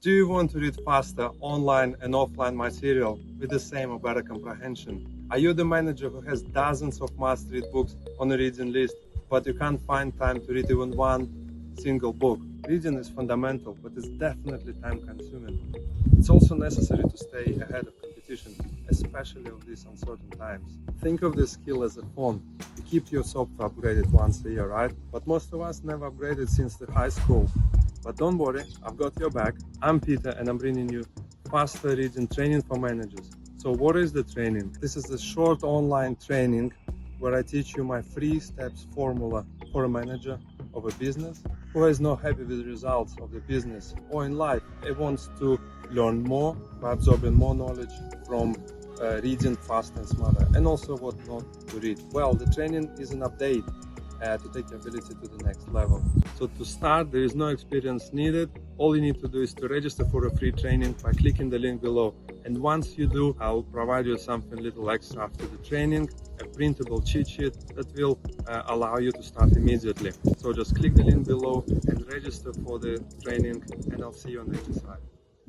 Do you want to read faster online and offline material with the same or better comprehension? Are you the manager who has dozens of must-read books on a reading list, but you can't find time to read even one single book? Reading is fundamental, but it's definitely time-consuming. It's also necessary to stay ahead of competition, especially of these uncertain times. Think of this skill as a phone. You keep your software upgraded once a year, right? But most of us never upgraded since the high school. But don't worry, I've got your back. I'm Peter and I'm bringing you faster reading training for managers. So what is the training? This is a short online training where I teach you my 3 steps formula for a manager of a business who is not happy with the results of the business or in life and wants to learn more by absorbing more knowledge from reading fast and smarter, and also what not to read. Well, the training is an update to take your ability to the next level. So to start, there is no experience needed. All you need to do is to register for a free training by clicking the link below. And once you do, I'll provide you something little extra after the training, a printable cheat sheet that will allow you to start immediately. So just click the link below and register for the training, and I'll see you on the other side.